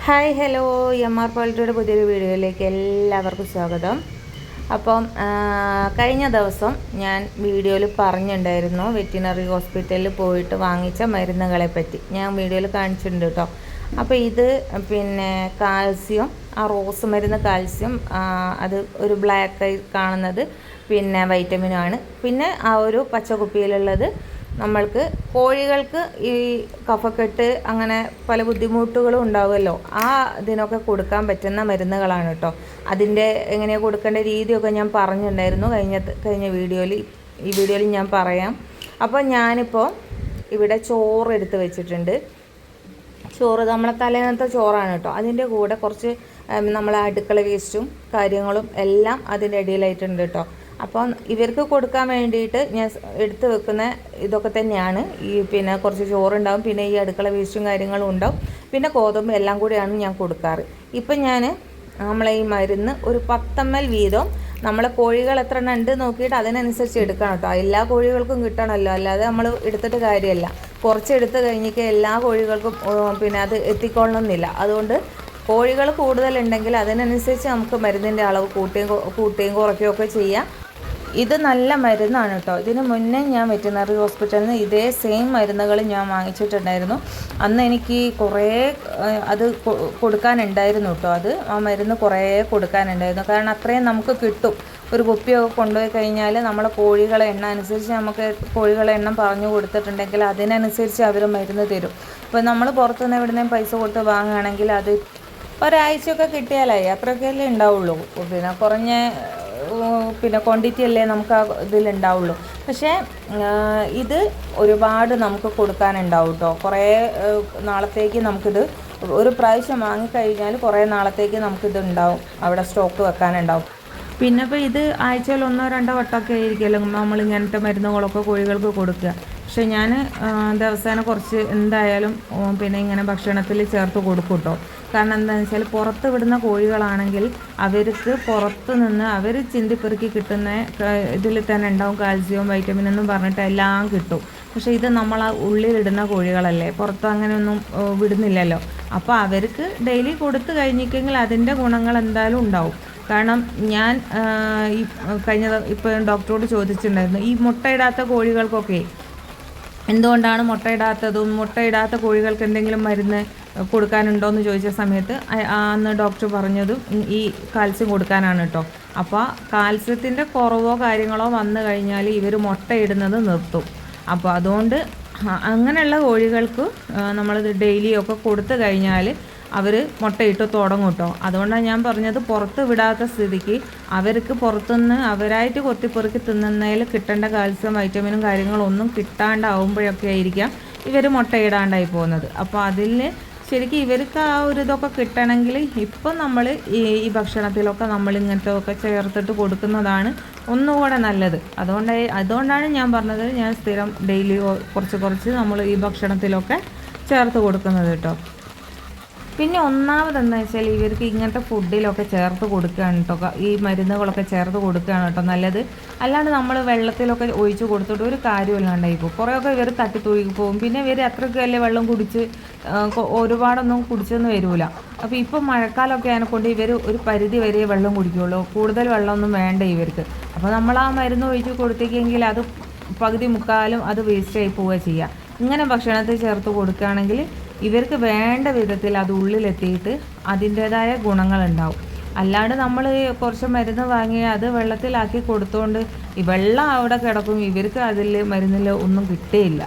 Hi hello എം.ആർ. പോൾട്രിയുടെ പുതിയൊരു വീഡിയോയിലേക്ക് എല്ലാവർക്കും സ്വാഗതം. അപ്പം കഴിഞ്ഞ ദിവസം ഞാൻ വീഡിയോയിൽ പറഞ്ഞിട്ടുണ്ടായിരുന്നു വെറ്റിനറി ഹോസ്പിറ്റലിൽ പോയിട്ട് വാങ്ങിച്ച മരുന്നുകളെ പറ്റി ഞാൻ വീഡിയോയിൽ കാണിച്ചിട്ടുണ്ട് കേട്ടോ. അപ്പോൾ ഇത് പിന്നെ കാൽസ്യം, ആ റോസ് മരുന്ന് കാൽസ്യം, അത് ഒരു ബ്ലാക്ക് ആയി കാണുന്നത് പിന്നെ വൈറ്റമിനാണ്. പിന്നെ ആ ഒരു പച്ചക്കുപ്പിയിലുള്ളത് നമ്മൾക്ക് കോഴികൾക്ക് ഈ കഫക്കെട്ട് അങ്ങനെ പല ബുദ്ധിമുട്ടുകളും ഉണ്ടാവുമല്ലോ, ആ ഇതിനൊക്കെ കൊടുക്കാൻ പറ്റുന്ന മരുന്നുകളാണ് കേട്ടോ. അതിൻ്റെ എങ്ങനെയാണ് കൊടുക്കേണ്ട രീതിയൊക്കെ ഞാൻ പറഞ്ഞിട്ടുണ്ടായിരുന്നു കഴിഞ്ഞ വീഡിയോയിൽ. ഈ വീഡിയോയിൽ ഞാൻ പറയാം. അപ്പോൾ ഞാനിപ്പോൾ ഇവിടെ ചോറ് എടുത്ത് വെച്ചിട്ടുണ്ട്. ചോറ് നമ്മളെ തലേന്നത്തെ ചോറാണ് കേട്ടോ. അതിൻ്റെ കൂടെ കുറച്ച് നമ്മളെ അടുക്കള വേസ്റ്റും കാര്യങ്ങളും എല്ലാം അതിൻ്റെ ഇടയിലായിട്ടുണ്ട് കേട്ടോ. അപ്പം ഇവർക്ക് കൊടുക്കാൻ വേണ്ടിയിട്ട് ഞാൻ എടുത്ത് വെക്കുന്ന ഇതൊക്കെ തന്നെയാണ്. ഈ പിന്നെ കുറച്ച് ചോറുണ്ടാവും, പിന്നെ ഈ അടുക്കള വേസ്റ്റും കാര്യങ്ങളും ഉണ്ടാവും, പിന്നെ ഗോതമ്പ് എല്ലാം കൂടിയാണ് ഞാൻ കൊടുക്കാറ്. ഇപ്പം ഞാൻ നമ്മളെ ഈ മരുന്ന് ഒരു 10 ml വീതം നമ്മളെ കോഴികൾ എത്ര എണ്ണം ഉണ്ട് നോക്കിയിട്ട് അതിനനുസരിച്ച് എടുക്കണം കേട്ടോ. എല്ലാ കോഴികൾക്കും കിട്ടണമല്ലോ, അല്ലാതെ നമ്മൾ എടുത്തിട്ട് കാര്യമല്ല. കുറച്ച് എടുത്ത് കഴിഞ്ഞിട്ട് എല്ലാ കോഴികൾക്കും പിന്നെ അത് എത്തിക്കൊള്ളണമെന്നില്ല. അതുകൊണ്ട് കോഴികൾ കൂടുതലുണ്ടെങ്കിൽ അതിനനുസരിച്ച് നമുക്ക് മരുന്നിൻ്റെ അളവ് കൂട്ടുകയും കുറയ്ക്കുകയൊക്കെ ചെയ്യാം. ഇത് നല്ല മരുന്നാണ് കേട്ടോ. ഇതിന് മുന്നേ ഞാൻ വെറ്റിനറി ഹോസ്പിറ്റലിൽ നിന്ന് ഇതേ സെയിം മരുന്നുകൾ ഞാൻ വാങ്ങിച്ചിട്ടുണ്ടായിരുന്നു. അന്ന് എനിക്ക് കുറേ അത് കൊടുക്കാനുണ്ടായിരുന്നു കേട്ടോ. ആ മരുന്ന് കുറേ കൊടുക്കാനുണ്ടായിരുന്നു. കാരണം അത്രയും നമുക്ക് കിട്ടും. ഒരു കുപ്പിയൊക്കെ കൊണ്ടുപോയി കഴിഞ്ഞാൽ നമ്മളെ കോഴികളെ എണ്ണം അനുസരിച്ച് നമുക്ക് കോഴികളെ എണ്ണം പറഞ്ഞു കൊടുത്തിട്ടുണ്ടെങ്കിൽ അതിനനുസരിച്ച് അവർ മരുന്ന് തരും. ഇപ്പോൾ നമ്മൾ പുറത്തുനിന്ന് എവിടുന്നേലും പൈസ കൊടുത്ത് വാങ്ങുകയാണെങ്കിൽ അത് ഒരാഴ്ചയൊക്കെ കിട്ടിയാലായി, അത്രയൊക്കെയല്ലേ ഉണ്ടാവുള്ളൂ. പിന്നെ കുറഞ്ഞ ക്വാണ്ടിറ്റി അല്ലേ നമുക്ക് ആ ഇതിലുണ്ടാവുള്ളൂ. പക്ഷേ ഇത് ഒരുപാട് നമുക്ക് കൊടുക്കാനുണ്ടാവും കേട്ടോ. കുറേ നാളത്തേക്ക് നമുക്കിത് ഒരു പ്രാവശ്യം വാങ്ങിക്കഴിഞ്ഞാൽ കുറേ നാളത്തേക്ക് നമുക്കിത് ഉണ്ടാവും, അവിടെ സ്റ്റോക്ക് വെക്കാനുണ്ടാവും. പിന്നെ ഇപ്പോൾ ഇത് ആഴ്ചയിൽ 1-2 വട്ടമൊക്കെ ആയിരിക്കുമല്ലോ നമ്മളിങ്ങനത്തെ മരുന്നുകളൊക്കെ കോഴികൾക്ക് കൊടുക്കുക. പക്ഷേ ഞാൻ ദിവസേന കുറച്ച് എന്തായാലും പിന്നെ ഇങ്ങനെ ഭക്ഷണത്തിൽ ചേർത്ത് കൊടുക്കും കേട്ടോ. കാരണം എന്താണെന്ന് വെച്ചാൽ പുറത്ത് വിടുന്ന കോഴികളാണെങ്കിൽ അവർക്ക് പുറത്ത് നിന്ന് അവർ ചിന്തിപ്പെറുക്കി കിട്ടുന്ന ഇതിൽ തന്നെ ഉണ്ടാവും കാൽസ്യവും വൈറ്റമിൻ എന്നും പറഞ്ഞിട്ട് എല്ലാം കിട്ടും. പക്ഷേ ഇത് നമ്മൾ ആ ഉള്ളിലിടുന്ന കോഴികളല്ലേ, പുറത്ത് അങ്ങനെയൊന്നും വിടുന്നില്ലല്ലോ. അപ്പോൾ അവർക്ക് ഡെയിലി കൊടുത്തു കഴിഞ്ഞിട്ടെങ്കിൽ അതിൻ്റെ ഗുണങ്ങൾ എന്തായാലും ഉണ്ടാവും. കാരണം ഞാൻ ഇപ്പോൾ ഡോക്ടറോട് ചോദിച്ചിട്ടുണ്ടായിരുന്നു, ഈ മുട്ടയിടാത്ത കോഴികൾക്കൊക്കെ എന്തുകൊണ്ടാണ് മുട്ടയിടാത്തതും, മുട്ടയിടാത്ത കോഴികൾക്ക് എന്തെങ്കിലും മരുന്ന് കൊടുക്കാനുണ്ടോ എന്ന് ചോദിച്ച സമയത്ത് അന്ന് ഡോക്ടർ പറഞ്ഞതും ഈ കാൽസ്യം കൊടുക്കാനാണ് കേട്ടോ. അപ്പോൾ കാൽസ്യത്തിൻ്റെ കുറവോ കാര്യങ്ങളോ വന്നു കഴിഞ്ഞാൽ ഇവർ മുട്ടയിടുന്നത് നിർത്തും. അപ്പോൾ അതുകൊണ്ട് അങ്ങനെയുള്ള കോഴികൾക്ക് നമ്മളിത് ഡെയിലിയൊക്കെ കൊടുത്തു കഴിഞ്ഞാൽ അവർ മുട്ടയിട്ട് തുടങ്ങും കേട്ടോ. അതുകൊണ്ടാണ് ഞാൻ പറഞ്ഞത് പുറത്ത് വിടാത്ത സ്ഥിതിക്ക് അവർക്ക് പുറത്തുനിന്ന് അവരായിട്ട് കൊത്തിപ്പെറുക്കി തിന്നുന്നതിൽ കിട്ടേണ്ട കാൽസ്യം വൈറ്റമിനും കാര്യങ്ങളും ഒന്നും കിട്ടാണ്ടാവുമ്പോഴൊക്കെ ആയിരിക്കാം ഇവർ മുട്ടയിടാണ്ടായി പോകുന്നത്. അപ്പോൾ അതിൽ ശരിക്കും ഇവർക്ക് ആ ഒരു ഇതൊക്കെ കിട്ടണമെങ്കിൽ ഇപ്പം നമ്മൾ ഈ ഭക്ഷണത്തിലൊക്കെ നമ്മൾ ഇങ്ങനത്തെ ഒക്കെ ചേർത്തിട്ട് കൊടുക്കുന്നതാണ് ഒന്നുകൂടെ നല്ലത്. അതുകൊണ്ടാണ് ഞാൻ പറഞ്ഞത് ഞാൻ സ്ഥിരം ഡെയിലി കുറച്ച് നമ്മൾ ഈ ഭക്ഷണത്തിലൊക്കെ ചേർത്ത് കൊടുക്കുന്നത് കേട്ടോ. പിന്നെ ഒന്നാമതെന്ന് വെച്ചാൽ ഇവർക്ക് ഇങ്ങനത്തെ ഫുഡിലൊക്കെ ചേർത്ത് കൊടുക്കുകയാണ് കേട്ടോ, ഈ മരുന്നുകളൊക്കെ ചേർത്ത് കൊടുക്കുകയാണ് കേട്ടോ നല്ലത്. അല്ലാണ്ട് നമ്മൾ വെള്ളത്തിലൊക്കെ ഒഴിച്ച് കൊടുത്തിട്ട് ഒരു കാര്യമില്ലാണ്ടായി പോകും. കുറേയൊക്കെ ഇവർ തട്ടിത്തൂഴി പോകും. പിന്നെ ഇവർ അത്രയ്ക്ക് വലിയ വെള്ളം കുടിച്ച് ഒരുപാടൊന്നും കുടിച്ചൊന്നും വരില്ല. അപ്പോൾ ഇപ്പം മഴക്കാലമൊക്കെ അതിനെക്കൊണ്ട് ഇവർ ഒരു പരിധി വരെ വെള്ളം കുടിക്കുകയുള്ളൂ, കൂടുതൽ വെള്ളമൊന്നും വേണ്ട ഇവർക്ക്. അപ്പോൾ നമ്മൾ ആ മരുന്ന് ഒഴിച്ച് കൊടുത്തേക്കെങ്കിൽ അത് പകുതി മുക്കാലും അത് വേസ്റ്റായി പോവുക ചെയ്യുക. ഇങ്ങനെ ഭക്ഷണത്തിൽ ചേർത്ത് കൊടുക്കുകയാണെങ്കിൽ ഇവർക്ക് വേണ്ട വിധത്തിൽ അത് ഉള്ളിലെത്തിയിട്ട് അതിൻ്റേതായ ഗുണങ്ങളുണ്ടാവും. അല്ലാണ്ട് നമ്മൾ കുറച്ച് മരുന്ന് വാങ്ങി അത് വെള്ളത്തിലാക്കി കൊടുത്തുകൊണ്ട് ഈ വെള്ളം അവിടെ കിടക്കും, ഇവർക്ക് അതിൽ മരുന്നിൽ ഒന്നും കിട്ടുകയില്ല.